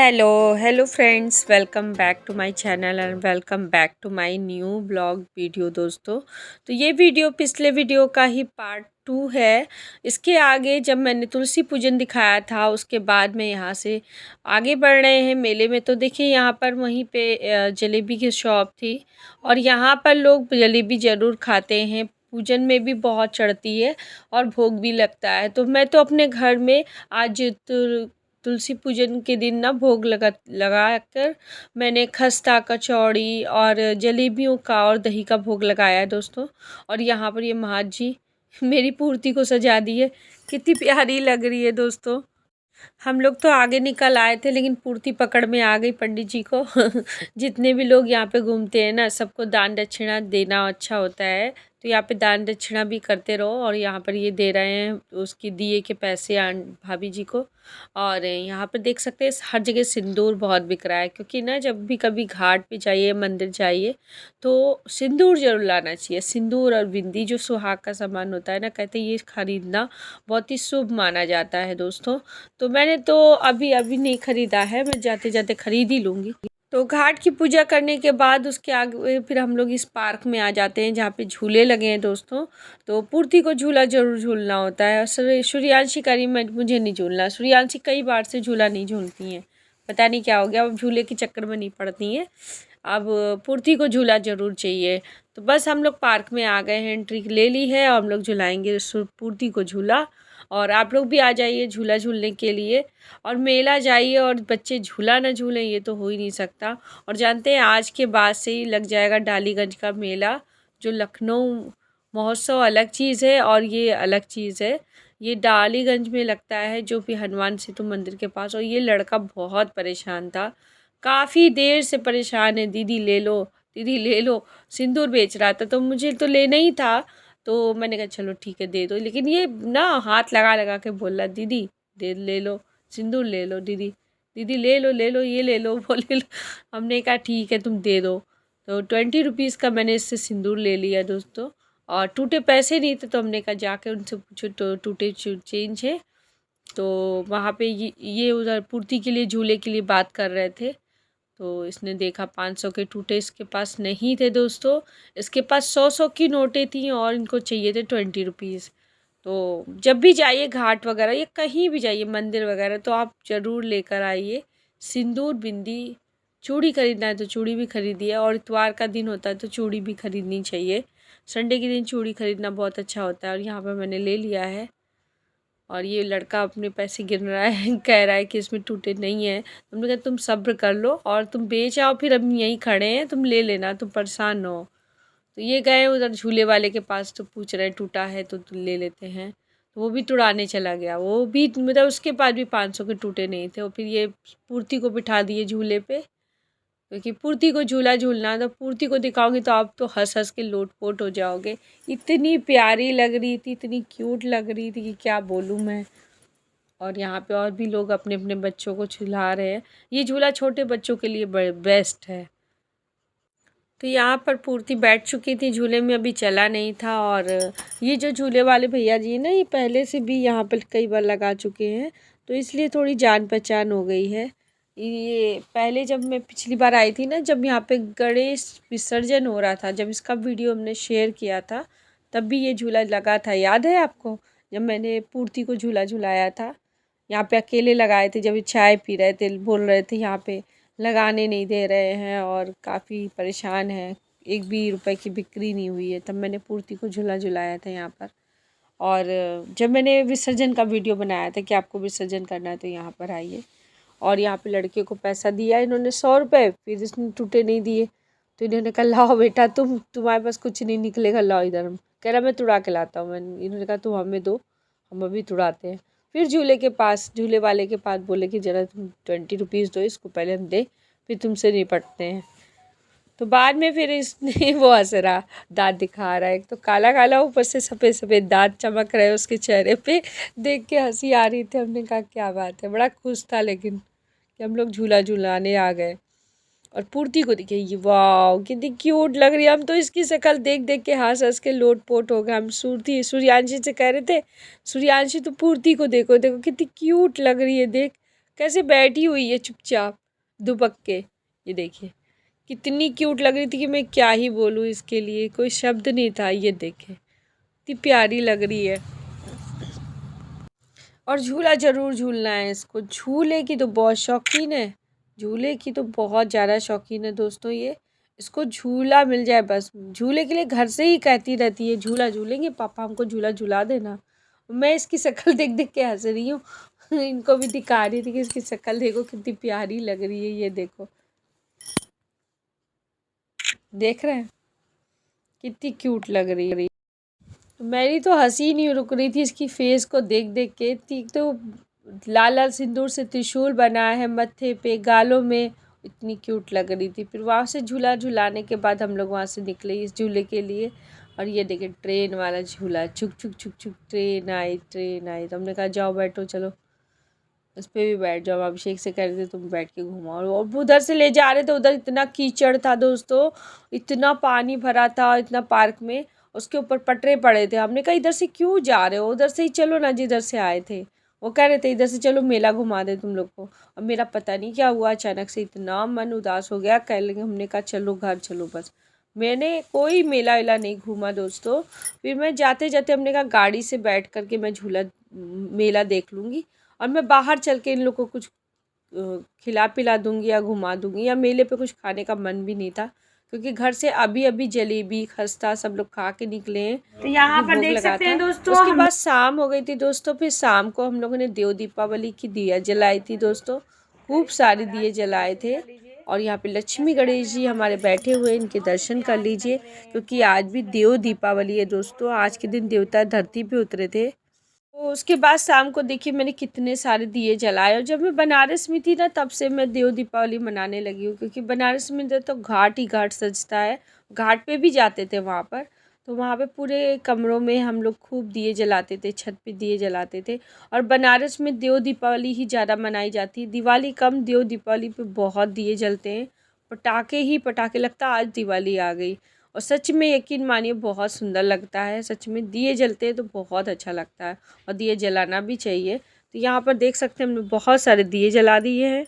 Hello friends, welcome back to my channel and welcome back to my new blog video दोस्तों। तो ये video पिछले video का ही part 2 है। इसके आगे जब मैंने तुलसी पूजन दिखाया था उसके बाद में यहाँ से आगे बढ़ रहे हैं मेले में। तो देखिए यहाँ पर वहीं पे जलेबी की शॉप थी और यहाँ पर लोग जलेबी ज़रूर खाते हैं। पूजन में भी बहुत चढ़ती है और भोग भी लगता है। तो मैं तो अपने घर में आज तुलसी पूजन के दिन ना भोग लगा कर मैंने खस्ता कचौड़ी और जलेबियों का और दही का भोग लगाया है दोस्तों। और यहाँ पर ये महाज जी मेरी पूर्ति को सजा दी है, कितनी प्यारी लग रही है दोस्तों। हम लोग तो आगे निकल आए थे लेकिन पूर्ति पकड़ में आ गई पंडित जी को। जितने भी लोग यहाँ पे घूमते हैं ना, सबको दान दक्षिणा देना अच्छा होता है। तो यहाँ पे दान दक्षिणा भी करते रहो। और यहाँ पर ये दे रहे हैं उसकी दिए के पैसे भाभी जी को। और यहाँ पर देख सकते हैं हर जगह सिंदूर बहुत बिक रहा है, क्योंकि ना जब भी कभी घाट पे जाइए मंदिर जाइए तो सिंदूर जरूर लाना चाहिए। सिंदूर और बिंदी जो सुहाग का सामान होता है ना, कहते हैं ये खरीदना बहुत ही शुभ माना जाता है दोस्तों। तो मैंने तो अभी अभी नहीं ख़रीदा है, मैं जाते जाते ख़रीद ही लूँगी। तो घाट की पूजा करने के बाद उसके आगे फिर हम लोग इस पार्क में आ जाते हैं जहाँ पे झूले लगे हैं दोस्तों। तो पूर्ति को झूला ज़रूर झूलना होता है। सूर्यांशी करी मुझे नहीं झूलना। सूर्यांशी कई बार से झूला नहीं झूलती हैं, पता नहीं क्या हो गया, अब झूले के चक्कर में नहीं पड़ती हैं। अब पूर्ति को झूला ज़रूर चाहिए। तो बस हम लोग पार्क में आ गए हैं, एंट्री ले ली है और हम लोग झुलाएँगे पूर्ति को झूला। और आप लोग भी आ जाइए झूला झूलने के लिए। और मेला जाइए और बच्चे झूला ना झूलें, ये तो हो ही नहीं सकता। और जानते हैं आज के बाद से ही लग जाएगा डालीगंज का मेला। जो लखनऊ महोत्सव अलग चीज़ है और ये अलग चीज़ है। ये डालीगंज में लगता है जो भी हनुमान सेतु मंदिर के पास। और ये लड़का बहुत परेशान था, काफ़ी देर से परेशान है, दीदी ले लो दीदी ले लो। सिंदूर बेच रहा था तो मुझे तो लेना ही था। तो मैंने कहा चलो ठीक है दे दो, लेकिन ये ना हाथ लगा लगा के बोल रहा दीदी दे ले लो सिंदूर ले लो, दीदी दीदी ले लो ये ले लो वो ले लो। हमने कहा ठीक है तुम दे दो। तो 20 रुपीज़ का मैंने इससे सिंदूर ले लिया दोस्तों। और टूटे पैसे नहीं थे तो हमने कहा जाके उनसे पूछो तो टूटे चेंज है। तो वहाँ पे ये उधर पूर्ति के लिए झूले के लिए बात कर रहे थे। तो इसने देखा 500 के टूटे इसके पास नहीं थे दोस्तों। इसके पास 100 की नोटें थी और इनको चाहिए थे 20 रुपीज़। तो जब भी जाइए घाट वगैरह या कहीं भी जाइए मंदिर वगैरह तो आप ज़रूर लेकर आइए सिंदूर बिंदी। चूड़ी खरीदना है तो चूड़ी भी खरीदिए, और इतवार का दिन होता है तो चूड़ी भी खरीदनी चाहिए। संडे के दिन चूड़ी खरीदना बहुत अच्छा होता है। और यहाँ पर मैंने ले लिया है। और ये लड़का अपने पैसे गिन रहा है, कह रहा है कि इसमें टूटे नहीं हैं। तुमने कहा तुम सब्र कर लो और तुम बेच आओ, फिर हम यहीं खड़े हैं, तुम ले लेना, तुम परेशान ना हो। तो ये गए उधर झूले वाले के पास तो पूछ रहे टूटा है तो ले लेते हैं। तो वो भी तुड़ाने चला गया, वो भी मतलब उसके पास भी 500 के टूटे नहीं थे। और फिर ये पूर्ति को बिठा दिए झूले पे, क्योंकि पूर्ति को झूला झूलना तो पूर्ति को दिखाओगे तो आप तो हंस हंस के लोटपोट हो जाओगे। इतनी प्यारी लग रही थी, इतनी क्यूट लग रही थी कि क्या बोलूँ मैं। और यहाँ पे और भी लोग अपने अपने बच्चों को झुला रहे हैं। ये झूला छोटे बच्चों के लिए बेस्ट है। तो यहाँ पर पूर्ति बैठ चुकी थी झूले में, अभी चला नहीं था। और ये जो झूले वाले भैया जी ना, ये पहले से भी यहाँ पर कई बार लगा चुके हैं, तो इसलिए थोड़ी जान पहचान हो गई है। ये पहले जब मैं पिछली बार आई थी ना, जब यहाँ पे गणेश विसर्जन हो रहा था, जब इसका वीडियो हमने शेयर किया था, तब भी ये झूला लगा था, याद है आपको? जब मैंने पूर्ति को झूला झुलाया था, यहाँ पे अकेले लगाए थे। जब ये चाय पी रहे थे बोल रहे थे यहाँ पे लगाने नहीं दे रहे हैं और काफ़ी परेशान हैं, एक भी रुपए की बिक्री नहीं हुई है, तब मैंने पूर्ति को झूला झुलाया था यहाँ पर। और जब मैंने विसर्जन का वीडियो बनाया था कि आपको विसर्जन करना है तो यहाँ पर आइए। और यहाँ पे लड़के को पैसा दिया इन्होंने 100 रुपये, फिर इसने टूटे नहीं दिए। तो इन्होंने कहा लाओ बेटा, तुम्हारे पास कुछ नहीं निकलेगा, लाओ इधर। कह रहा मैं तुड़ा के लाता हूँ। मैं इन्होंने कहा तुम हमें दो, हम अभी तुड़ाते हैं। फिर झूले वाले के पास बोले कि ज़रा तुम 20 रुपीज़ दो इसको, पहले हम दे फिर तुमसे निपटते हैं। तो बाद में फिर इसने वो हंस रहा, दाँत दिखा रहा है, एक तो काला काला ऊपर से सफ़ेद सफ़ेद दाँत चमक रहे उसके चेहरे पे, देख के हंसी आ रही थी। हमने कहा क्या बात है, बड़ा खुश था लेकिन कि हम लोग झूला झूलाने आ गए। और पूर्ति को देखिए, ये वाह कितनी क्यूट लग रही है। हम तो इसकी शक्ल देख देख के हंस हंस के लोटपोट हो गए। हम सूर्यांशी से कह रहे थे, सूर्यांशी तो पूर्ति को देखो देखो कितनी क्यूट लग रही है, देख कैसे बैठी हुई है चुपचाप दुबक के। ये देखिए कितनी क्यूट लग रही थी कि मैं क्या ही बोलूँ इसके लिए, कोई शब्द नहीं था। ये देखे कितनी प्यारी लग रही है। और झूला ज़रूर झूलना है इसको, झूले की तो बहुत शौकीन है, झूले की तो बहुत ज़्यादा शौकीन है दोस्तों ये। इसको झूला मिल जाए बस, झूले के लिए घर से ही कहती रहती है झूला झूलेंगे पापा, हमको झूला झूला देना। मैं इसकी शक्ल देख देख के हंस रही हूँ इनको भी दिखा रही थी कि इसकी शक्ल देखो कितनी प्यारी लग रही है। ये देखो, देख रहे हैं कितनी क्यूट लग रही है। मेरी तो हंसी नहीं रुक रही थी इसकी फेस को देख देख के। तो लाल लाल सिंदूर से त्रिशूल बना है मत्थे पे, गालों में, इतनी क्यूट लग रही थी। फिर वहाँ से झूला झूलाने के बाद हम लोग वहाँ से निकले इस झूले के लिए। और ये देखिए ट्रेन वाला झूला, छुक छुक छुक छुक, ट्रेन आई ट्रेन आई। तो हमने कहा जाओ बैठो, चलो उस पर भी बैठ जाओ। अभिषेक से कह रहे थे तुम बैठ के घुमाओ, और उधर से ले जा रहे थे, उधर इतना कीचड़ था दोस्तों, इतना पानी भरा था इतना पार्क में, उसके ऊपर पटरे पड़े थे। हमने कहा इधर से क्यों जा रहे हो, उधर से ही चलो ना जिधर से आए थे। वो कह रहे थे इधर से चलो मेला घुमा दे तुम लोग को। और मेरा पता नहीं क्या हुआ, अचानक से इतना मन उदास हो गया, कह लेंगे हमने कहा चलो घर चलो बस। मैंने कोई मेला वेला नहीं घूमा दोस्तों। फिर मैं जाते जाते हमने कहा गाड़ी से बैठ करके मैं झूला मेला देख लूँगी, और मैं बाहर चल के इन लोग को कुछ खिला पिला दूंगी या घुमा दूंगी। या मेले पे कुछ खाने का मन भी नहीं था, क्योंकि घर से अभी अभी जलेबी खस्ता सब लोग खा के निकले हैं। तो यहाँ पर देख सकते हैं दोस्तों, उसके बाद शाम हो गई थी दोस्तों। फिर शाम को हम लोगों ने देव दीपावली की दिया जलाई थी दोस्तों, खूब सारे दिए जलाए थे। और यहाँ पे लक्ष्मी गणेश जी हमारे बैठे हुए, इनके दर्शन कर लीजिए, क्योंकि आज भी देव दीपावली है दोस्तों। आज के दिन देवता धरती पे उतरे थे। तो उसके बाद शाम को देखिए मैंने कितने सारे दिए जलाए। और जब मैं बनारस में थी ना, तब से मैं देव दीपावली मनाने लगी हूँ, क्योंकि बनारस में तो घाट ही घाट सजता है। घाट पे भी जाते थे वहाँ पर, तो वहाँ पे पूरे कमरों में हम लोग खूब दिए जलाते थे, छत पे दिए जलाते थे। और बनारस में देव दीपावली ही ज़्यादा मनाई जाती है, दिवाली कम, देव दीपावली पे बहुत दिए जलते हैं, पटाखे ही पटाखे, लगता आज दिवाली आ गई। और सच में यकीन मानिए बहुत सुंदर लगता है, सच में दिए जलते हैं तो बहुत अच्छा लगता है, और दिए जलाना भी चाहिए। तो यहाँ पर देख सकते हैं हमने बहुत सारे दिए जला दिए हैं।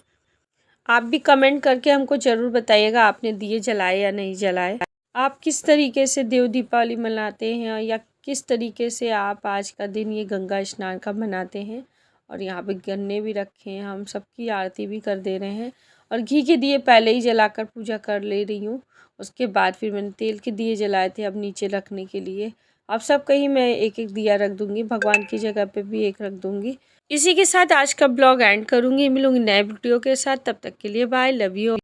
आप भी कमेंट करके हमको ज़रूर बताइएगा आपने दिए जलाए या नहीं जलाए। आप किस तरीके से देव दीपावली मनाते हैं, या किस तरीके से आप आज का दिन ये गंगा स्नान का मनाते हैं। और यहाँ पे गन्ने भी रखे हैं, हम सबकी आरती भी कर दे रहे हैं। और घी के दिए पहले ही जलाकर पूजा कर ले रही हूँ, उसके बाद फिर मैंने तेल के दिए जलाए थे अब नीचे रखने के लिए। अब सब कहीं मैं एक एक दिया रख दूँगी, भगवान की जगह पे भी एक रख दूँगी। इसी के साथ आज का ब्लॉग एंड करूँगी, मिलूँगी नए वीडियो के साथ, तब तक के लिए बाय, लव यू।